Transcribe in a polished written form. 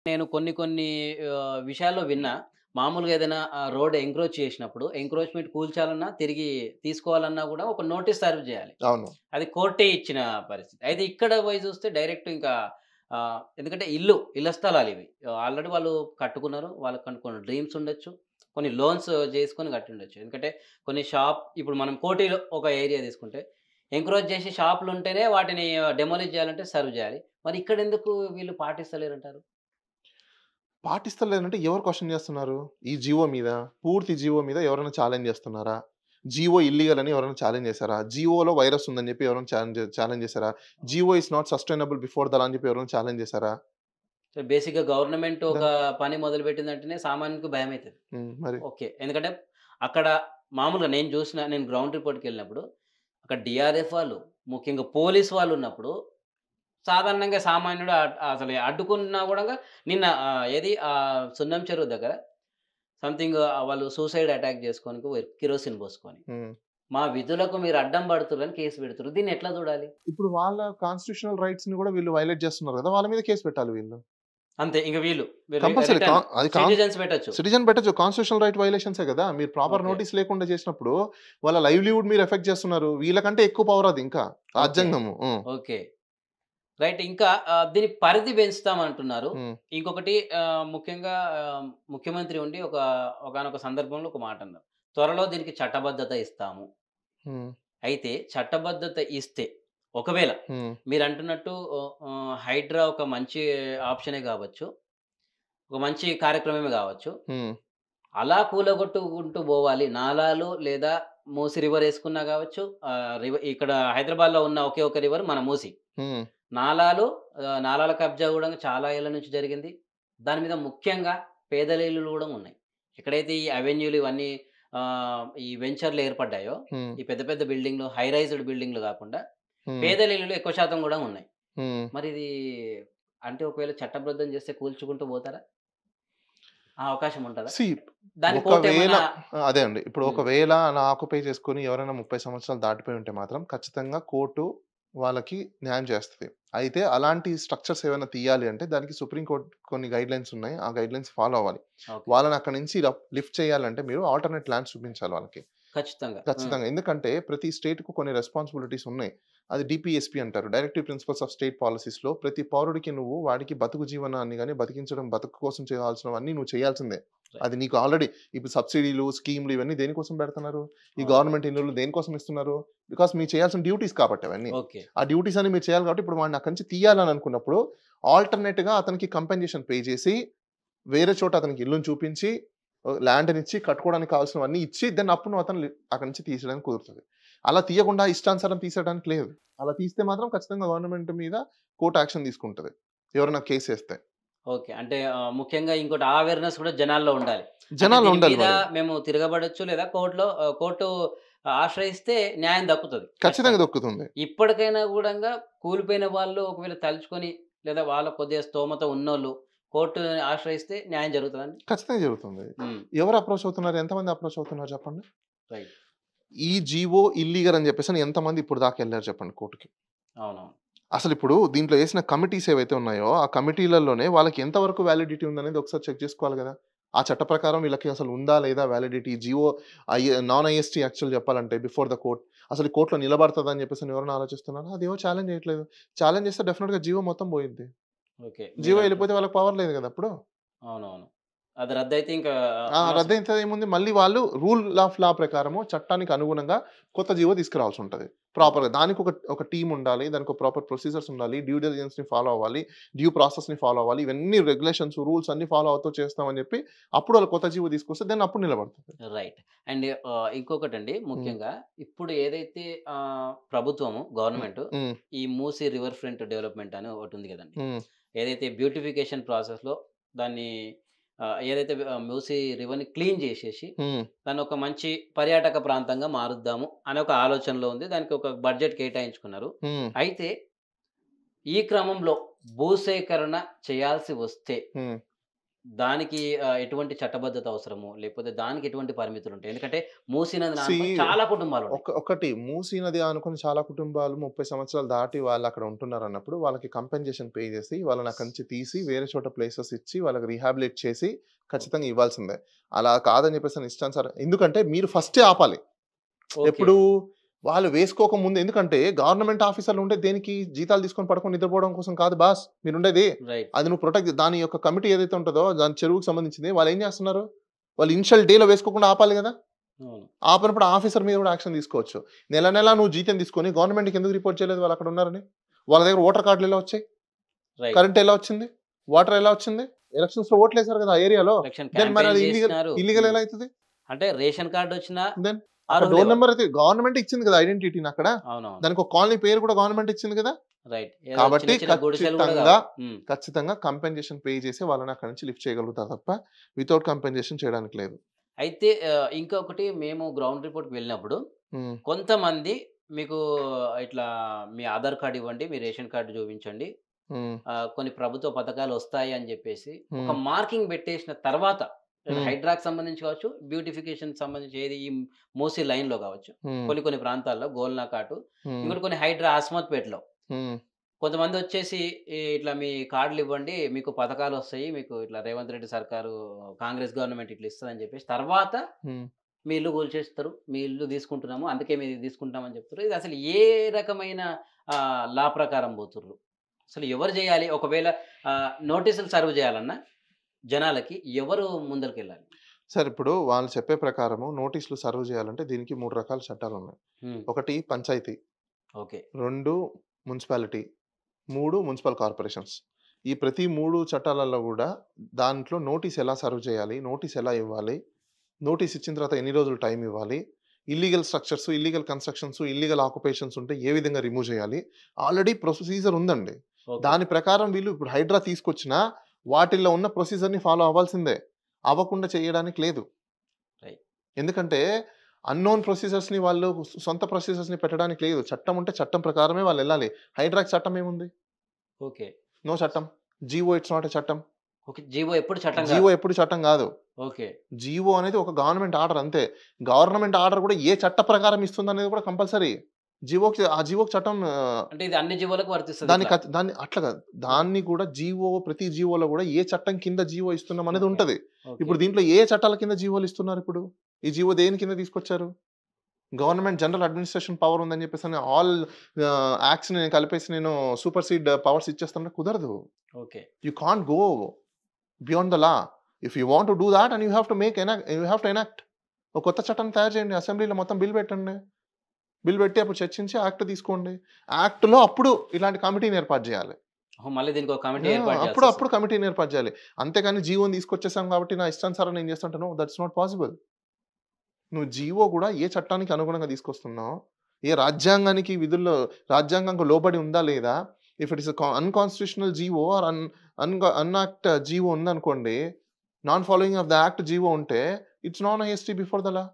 నేను కొన్ని కొన్ని విషయాల్లో విన్నా. మామూలుగా ఏదైనా రోడ్ ఎంక్రోచ్ చేసినప్పుడు, ఎంక్రోచ్‌మెంట్ కూల్చాలన్నా, తిరిగి తీసుకోవాలన్నా గూడా ఒక నోటీస్ సర్వ్ జేయాలి. అవును. అది కోర్టే ఇచ్చిన పరిస్థితి. అయితే ఇక్కడ పోయి చూస్తే డైరెక్ట్ ఇంకా ఎందుకంటే ఇళ్ల స్థలాలివి. ఆల్రెడీ వాళ్ళు కట్టుకున్నారు. వాళ్ళకంటూ కొన్ని డ్రీమ్స్ ఉండొచ్చు. కొన్ని లోన్స్ జేసుకొని కట్టుండొచ్చు. ఎందుకంటే కొన్ని ఇప్పుడు మనం కోటిలో ఒక ఏరియా తీసుకుంటే, ఎంక్రోచ్ చేసి షాపులుంటేనే వాటిని డెమాలిష్ జేయాలంటే సర్వ్ జేయాలి. మరి ఇక్కడెందుకు వీళ్ళు పాటిస్తలేరంటారు? పాటిస్తలేదంటే ఎవరు క్వెషన్ చేస్తున్నారు? ఈ జియో మీద, పూర్తి జియో మీద ఎవరైనా ఛాలెంజ్ చేస్తున్నారా? జియో ఇల్లీగల్ అని ఎవరైనా ఛాలెంజ్ చేసారా? జియోలో వైరస్ ఉందని చెప్పి ఎవరైనా ఛాలెంజ్ చేసారా? Jio is not sustainable before the law అని చెప్పి ఎవరైనా ఛాలెంజ్ చేసారా? సో, బేసిక్‌గా గవర్నమెంట్ ఒక దెన్ పని మొదలుపెట్టిందంటేనే సామాన్యునికి భయమైతది. మరి. ఓకే. ఎందుకంటే అక్కడ మామూలుగా నేను గ్రౌండ్ రిపోర్ట్‌కెళ్ళినప్పుడు అక్కడ డీఆర్ఎఫ్ వాళ్ళు, ముఖ్యంగా పోలీస్ వాళ్ళున్నప్పుడు సాధారణంగా సామాన్యుడు అసలు అడ్డుకున్నా గూడంగా నిన్న సున్నం చెరువు దగ్గర సంథింగ్ వాళ్ళు సూసైడ్ అటాక్ జేసుకోనికి పోయిర్రు కిరోసిన్ పోసుకొని. హ్మ్. మా విధులకు మీరు అడ్డం పడుతుర్రని కేసు పెడుతుర్రు. దీన్ని ఎట్లా చూడాలి? ఇప్పుడు వాళ్ళ కాన్స్టిట్యూషనల్ రైట్స్‌ని కూడా వీళ్ళు వయలేట్ చేస్తున్నారు కదా! వాళ్ళ మీద కేస్ పెట్టాలి వీళ్ళు. అంతే ఇంక వీళ్ళు కంపల్సరీ రిటర్న్ అది సిటిజన్స్ పెట్టొచ్చు. సిటిజన్ పెట్టొచ్చు. కాన్స్టిట్యూషనల్ రైట్ వయలేషన్సే కదా! మీరు ప్రాపర్ ఓకే. నోటీస్ లేకుండా చేసినప్పుడు వాళ్ళ లైవ్‌లీవుడ్ మీరు ఎఫెక్ట్ చేస్తున్నారు. వీళ్ళకంటే ఎక్కువ పవర్ అది ఇంకా. ఓకే. రాజ్యాంగము. హ్మ్. ఓకే. రైట్. ఇంకా దీని పరిధి పెంచుతామంటున్నారు. హ్మ్. ఇంకొకటి ముఖ్యంగా ముఖ్యమంత్రి ఉండి ఒకానొక సందర్భంలో ఒక మాటన్నారు. త్వరలో దీనికి చట్టబద్ధత ఇస్తాము. హ్మ్. అయితే చట్టబద్ధత ఇస్తే ఒకవేళ హ్మ్. మీరంటున్నట్టు హైడ్రా ఒక మంచి ఆప్షనే గావచ్చు. ఒక మంచి కార్యక్రమమే గావచ్చు. హ్మ్. అలా కూలగొట్టుకుంటూ బోవాలి. నాలాలు లేదా మూసి రివర్ యేసుకున్నా గావచ్చు. ఇక్కడ హైదరాబాద్‌లో ఉన్న ఒకే ఒక రివర్ మన మూసి. హ్మ్. నాలాలు నాలాల కబ్జా గూడా చాలా ఏళ్ల నుంచి జరిగింది. దాని మీద ముఖ్యంగా పేదల ఇల్లులు గూడా ఉన్నాయి. ఎక్కడైతే ఈ అవెన్యూలు ఇవన్నీ ఈ వెంచర్‌లు ఏర్పడ్డాయో, హ్మ్. ఈ పెద్ద పెద్ద బిల్డింగ్‌లు, హై రైజ్డ్ బిల్డింగ్‌లు గాకుండా హ్మ్. పేదల ఇల్లులు ఎక్కువ శాతం గూడా ఉన్నాయి. హ్మ్. మరిది అంటే ఒకవేళ చట్టబద్ధం చేస్తే కూల్చుకుంటూ పోతారా? ఆ అవకాశం ఉంటదా? సీ దాన్ని ఒకవేళ కోర్టేమన్నా అదే అండి. ఇప్పుడు హ్మ్. ఒకవేళ అలా ఆక్యుపై చేసుకొని ఎవరైనా 30 సంవత్సరాలు దాటిపోయి ఉంటే మాత్రం ఖచ్చితంగా కోర్టు వాళ్ళకి న్యాయం చేస్తది. అయితే అలాంటి స్ట్రక్చర్స్ ఏమైనా తీయాలి అంటే దానికి సుప్రీం కోర్ట్ కొన్ని గైడ్‌లైన్స్ ఉన్నాయి. ఆ గైడ్‌లైన్స్ ఫాలో అవ్వాలి. ఓకే. వాళ్ళని అక్కడి నుంచి లిఫ్ట్ చేయాలంటే మీరు ఆల్టర్‌నేట్ ల్యాండ్స్ చూపించాలి వాళ్ళకి. ఖచ్చితంగా. హ్మ్. ఖచ్చితంగా. ఎందుకంటే ప్రతి స్టేట్‌కు కొన్ని రెస్పాన్సిబిలిటీస్ ఉన్నాయి. అది డీపీఎస్పీ అంటారు. డైరెక్టివ్ ప్రిన్సిపల్స్ ఆఫ్ స్టేట్ పాలిసీస్‌లో ప్రతి పౌరుడికి నువ్వు వాడికి బతుకు జీవనాన్ని గాని, బతికించడం బతుకు కోసం చేయాల్సినవన్నీ నువ్వు చేయాల్సిందే. రైట్. అది నీకు ఆల్రెడీ ఇప్పుడు సబ్సిడీలు, స్కీమ్‌లు ఇవన్నీ దేనికోసం పెడుతున్నారు? ఈ అవును. గవర్నమెంట్ ఇల్లులు దేనికోసం ఇస్తున్నారు? బికాస్ మీరు చేయాల్సిన డ్యూటీస్ కాబట్టి అవన్నీ. ఓకే. ఆ డ్యూటీస్ అన్ని మీరు చేయాలి కాబట్టి ఇప్పుడు వాడిని అక్కడి నుంచి తీయాలని అనుకున్నప్పుడు ఆల్టర్‌నేట్‌గా అతనికి కంపెన్సేషన్ పే చేసి, వేరే చోట అతనికి ఇల్లుని చూపించి, ల్యాండ్‌నిచ్చి కట్టుకోవడానికి కావాల్సినవన్నీ ఇచ్చి దెన్ అప్పుడు నువ్వు అతన్ని అక్కడి నుంచి తీసేయడానికి కుదురుతది. అలా తీయకుండా ఇష్టానుసారం తీసేయడానికి లేదు. అలా తీస్తే మాత్రం ఖచ్చితంగా గవర్నమెంట్ మీద కోర్ట్ యాక్షన్ తీసుకుంటది. ఎవరైనా కేసేస్తే. ఓకే. అంటే ముఖ్యంగా ఇంకోటి అవేర్‌నెస్ కూడా జనాల్లో ఉండాలి. అంటే జనాల్లో దీని ఉండాలి మీద మరి. మేము తిరగబడొచ్చు లేదా కోర్టు ఆశ్రయిస్తే న్యాయం దక్కుతది ఖచ్చితంగా ఖచ్చితంగా. దక్కుతుంది. ఇప్పటికైనా గూడంగా కూలిపోయిన వాళ్ళు ఒకవేళ తలుచుకొని లేదా వాళ్ళ కొద్దిగా స్తోమత ఉన్నోళ్ళు కోర్టుని ఆశ్రయిస్తే న్యాయం జరుగుతదండి? ఖచ్చితంగా జరుగుతుంది. హ్మ్. ఎవరు అప్రోచ్ అవుతున్నారు? ఎంతమంది అప్రోచ్ అవుతున్నారు చెప్పండి? రైట్. ఈ జీవో ఇల్లీగల్ అని చెప్పేసని ఎంతమంది ఇప్పుడు దాకా ఎళ్లారు చెప్పండి కోర్ట్‌కి? అవునవును. అసలిప్పుడు దీంట్లో ఏసిన కమిటీస్ ఏవైతే ఉన్నాయో, ఆ కమిటీలలోనే వాళ్ళకి ఎంత వరకు వాలిడిటీ ఉందనేది ఒకసారి చెక్ చేసుకోవాలి గదా! ఆ చట్ట ప్రకారం వీళ్ళకి అసలు ఉందా? లేదా? Validity GO non IST actual చెప్పాలంటే బిఫోర్ ద కోర్ట్. అసలు ఈ కోర్ట్‌లో నిలబడతదని చెప్పేసని ఎవరైనా ఆలోచిస్తున్నారా? అదేమో ఛాలెంజ్ చేయట్లేదు. ఛాలెంజ్ చేస్తే డెఫినిట్‌గా జీవో మొత్తం పోయిద్ది. ఓకే. జీవో మీరంటు ఎళ్ళిపోతే వాళ్ళకి పవర్ లేదు గదా! అప్పుడు. అవునవును. అది రద్దయితే ఇంకా అనవసరం. రద్దయితే ఏముంది మళ్ళీ వాళ్ళు రూల్ ఆఫ్ లా ప్రకారము చట్టానికి అనుగుణంగా కొత్త జీవో తీసుకురావాల్సుంటది. ఓకే. ప్రాపర్‌గా దానికొక టీమ్ ఉండాలి. దానికొక ప్రాపర్ ప్రొసీజర్స్ ఉండాలి. డ్యూ డిలిజెన్స్‌ని ఫాలో అవ్వాలి. డ్యూ ప్రాసెస్‌ని ఫాలో అవ్వాలి. ఇవన్నీ రెగ్యులేషన్స్, రూల్స్ అన్నీ ఫాలో అవుతూ చేస్తామని జెప్పి అప్పుడు ఆళ్ళు కొత్త జీవో తీసుకొస్తే దెన్ అప్పుడు నిలబడతది. రైట్. అండ్ ఇంకొకటండి హ్మ్. ముఖ్యంగా ఇప్పుడు ఏదైతే హ్మ్. గవర్నమెంటు హ్మ్. ఈ మూసీ రివర్ ఫ్రంట్ డెవలప్‌మెంట్ అని ఒకటుంది గదండీ! హ్మ్. ఏదైతే బ్యూటిఫికేషన్ ప్రాసెస్‌లో దాన్ని ఏదైతే మూసీ రివర్‌ని క్లీన్ జేసేసి హ్మ్. దాన్ని ఒక మంచి పర్యాటక ప్రాంతంగా మారుద్దాము అనే ఒక ఆలోచనలో ఉంది. దానికి ఒక బడ్జెట్ కేటాయించుకున్నారు. హ్మ్. అయితే ఈ క్రమంలో భూసేకరణ చేయాల్సి వస్తే హ్మ్. దానికి ఎటువంటి చట్టబద్ధత అవసరము? లేకపోతే దానికి ఎటువంటి పరిమితులుంటాయి? ఎందుకంటే మూసీ నదిని సీ ఆనుకొని చాలా కుటుంబాలున్నాయి. ఒకటి మూసీ నది ఆనుకుని చాలా కుటుంబాలు 30 సంవత్సరాలు దాటి వాళ్ళు అక్కడ ఉంటున్నారన్నప్పుడు వాళ్ళకి కంపెన్సేషన్ పే చేసి వాళ్ళని అక్కడి నుంచి తీసి వేరే చోట ప్లేసెస్ ఇచ్చి వాళ్ళకి రీహాబిలిట్ చేసి ఖచ్చితంగా ఇవ్వాల్సిందే. అలా కాదని చెప్పేసి ఇష్టానుసారం ఎందుకంటే మీరు ఫస్టే ఆపాలి. ఓకే. ఎప్పుడు వాళ్ళు వేసుకోక ముందు ఎందుకంటే గవర్నమెంట్ ఆఫీసర్లు ఉంటే దేనికి జీతాలు తీసుకొని పడుకొని నిద్రపోవడం కోసం కాదు బాస్ మీరుండేది. రైట్. అది నువ్వు ప్రొటెక్ట్ దాని యొక్క కమిటీ ఏదైతే ఉంటుందో దాని చెరువుకు సంబంధించింది వాళ్ళు ఏం చేస్తున్నారు? వాళ్ళు ఇనిషియల్ డేలో వేసుకోకుండా ఆపాలి కదా! అవును. ఆపనప్పుడు ఆఫీసర్ మీద కూడా యాక్షన్ తీసుకోవచ్చు. నెల నెల నువ్వు జీతం తీసుకొని గవర్నమెంట్‌కి ఎందుకు రిపోర్ట్ చేయలేదు వాళ్ళు అక్కడ ఉన్నారని? వాళ్ళ దగ్గర ఓటర్ కార్డులు ఎలా వచ్చాయి? రైట్. కరెంట్ ఎలా వచ్చింది? వాటర్ ఎలా వచ్చింది? ఎలక్షన్స్‌లో ఓట్లేసారు కదా ఆ ఏరియాలో. ఎలక్షన్ దెన్ మరి అది క్యాంపెయిన్ చేసినారు. ఇల్లీగల్ ఎలా అయితది? అంటే రేషన్ కార్డ్ వచ్చినా దెన్ అర్హులే డోర్ వాళ్ళు. నంబర్ అయితే గవర్నమెంట్ ఇచ్చింది కదా ఐడెంటిటీని అక్కడ. అవునవును. దానికి ఒక కాలనీ పేరు కూడా గవర్నమెంట్ ఇచ్చింది కదా! రైట్. ఏదో కాబట్టి చిన్న చిన్న గుడిసెలు కూడా ఖచ్చితంగా కావు. ఖచ్చితంగా కంపెన్సేషన్ పే చేసి వాళ్ళని అక్కడి నుంచి లిఫ్ట్ చేయగలుగుతారు తప్ప వితౌట్ కంపెన్సేషన్ చేయడానికి లేదు. అయితే ఇంకొకటి మేము గ్రౌండ్ రిపోర్ట్‌కి వెళ్ళినప్పుడు హ్మ్. కొంతమంది మీకు ఇట్లా మీ ఆధార్ కార్డ్ ఇవ్వండి, మీ రేషన్ కార్డ్ చూపించండి. హ్మ్. కొన్ని ప్రభుత్వ పథకాలు వస్తాయి అని చెప్పేసి ఒక హ్మ్. మార్కింగ్ పెట్టేసిన తర్వాత హ్మ్. హైడ్రాకి సంబంధించి కావచ్చు, బ్యూటిఫికేషన్ సంబంధించి ఏది ఈ మూసీ లైన్‌లో కావచ్చు. హ్మ్. కొన్ని ప్రాంతాల్లో గోల్నా కాటు, హ్మ్. ఇంకోటి కొన్ని హైడ్రా అస్మత్‌పేటలో హ్మ్. కొంతమంది వచ్చేసి ఇట్లా మీ కార్డులు ఇవ్వండి, మీకు పథకాలు వస్తాయి. మీకు ఇట్లా రేవంత్ రెడ్డి సర్కారు కాంగ్రెస్ గవర్నమెంట్ ఇట్లా ఇస్తదని చెప్పేసి తర్వాత హ్మ్. మీ ఇల్లు కూల్చేస్తారు. మీ ఇల్లు తీసుకుంటున్నాము. అందుకే మీది తీసుకుంటామని చెప్తుర్రు. ఇది అసలు ఏ రకమైన లా ప్రకారం పోతుర్రు? అసలు ఎవరు చేయాలి? ఒకవేళ నోటీసులు సర్వ్ చేయాలన్నా జనాలకి ఎవరు ముందలకెళ్ళాలి? సార్ ఇప్పుడు వాళ్ళు చెప్పే ప్రకారము నోటీసులు సర్వ్ చేయాలంటే దీనికి 3 రకాల చట్టాలున్నాయి. హ్మ్. ఒకటి పంచాయతీ, ఓకే. 2 municipality, 3 municipal corporations. ఈ ప్రతి 3 చట్టాలలో గూడా దాంట్లో నోటీస్ ఎలా సర్వ్ చేయాలి? నోటీస్ ఎలా ఇవ్వాలి? నోటీస్ ఇచ్చిన తర్వాత ఎన్ని రోజులు టైం ఇవ్వాలి? Illegal structures, illegal constructions, illegal occupations ఉంటే ఏ విధంగా రిమూవ్ చేయాలి? ఆల్రెడీ ప్రొసీజర్ ఉందండి. ఓకే. దాని ప్రకారం వీళ్ళు ఇప్పుడు హైడ్రా తీసుకొచ్చినా వాటిల్లో ఉన్న ప్రొసీజర్‌ని ఫాలో అవ్వాల్సిందే. అవ్వకుండా చేయడానికి లేదు. రైట్. ఎందుకంటే అన్‌నోన్ ప్రొసీజర్స్‌ని వాళ్ళు సొంత ప్రొసీజర్స్‌ని పెట్టడానికి లేదు. చట్టం ఉంటే చట్టం ప్రకారమే వాళ్ళెళ్ళాలి. హైడ్రాకి చట్టం ఏముంది? ఓకే. నో చట్టం. జీవో ఇట్స్ నాట్ ఎ చట్టం. ఓకే. జీవో ఎప్పుడు చట్టం జీవో కాదు. ఎప్పుడు చట్టం గాదు. ఓకే. జీవో అనేది ఒక గవర్నమెంట్ ఆర్డర్ అంతే. గవర్నమెంట్ ఆర్డర్ కూడా ఏ చట్ట ప్రకారం ఇస్తుందనేది కూడా కంపల్సరీ. జీవోకి చట్టం అంటే ఇది అన్ని జీవోలకు వర్తిస్తది దాన్ని ఇట్లా. దాన్ని అట్లా కాదు. దాన్ని కూడా ప్రతి జీవోలో కూడా ఏ చట్టం కింద జీవో ఇస్తున్నాం అనేది ఓకే. ఉంటది. ఓకే. ఇప్పుడు దీంట్లో ఏ చట్టాల కింద జీవోలు ఇస్తున్నారు ఇప్పుడు? ఈ జీవో దేని కింద తీసుకొచ్చారు? గవర్నమెంట్ జనరల్ అడ్మినిస్ట్రేషన్ పవర్ ఉందని చెప్పేసని ఆల్ యాక్ట్స్‌ని నేను కలిపేసి నేను సూపర్‌సీడ్ పవర్స్ ఇచ్చేస్తానంటే కుదరదు. Okay. You can't go beyond the law. If you want to do thought and you have to enact. ఒక కొత్త చట్టాన్ని తయారు చేయండి. అసెంబ్లీలో మొత్తం బిల్ పెట్టండి. బిల్ పెట్టి అప్పుడు చర్చించి యాక్ట్ తీసుకోండి. యాక్ట్‌లో అప్పుడు ఇలాంటి కమిటీని ఏర్పాటు చేయాలి. ఓహో! మళ్ళీ దీనికి ఒక కమిటీ ఏర్పాటు అప్పుడు చేయాల్సొస్తది. కమిటీని ఏర్పాటు చేయాలి. అంతేగాని జీవోని తీసుకొచ్చేసాం కాబట్టి నా ఇష్టానుసారం నేను చేస్తుంటే నో దట్స్ నాట్ పాసిబుల్. నువ్వు జీవో కూడా ఏ చట్టానికి అనుగుణంగా తీసుకొస్తున్నావు? ఏ రాజ్యాంగానికి విధుల్లో రాజ్యాంగంకు లోబడి ఉందా లేదా? If it is unconstitutional GO or అన్‌యాక్ట్ జీవో ఉందనుకోండి. Non following of the act GO ఉంటే it's non est before the law.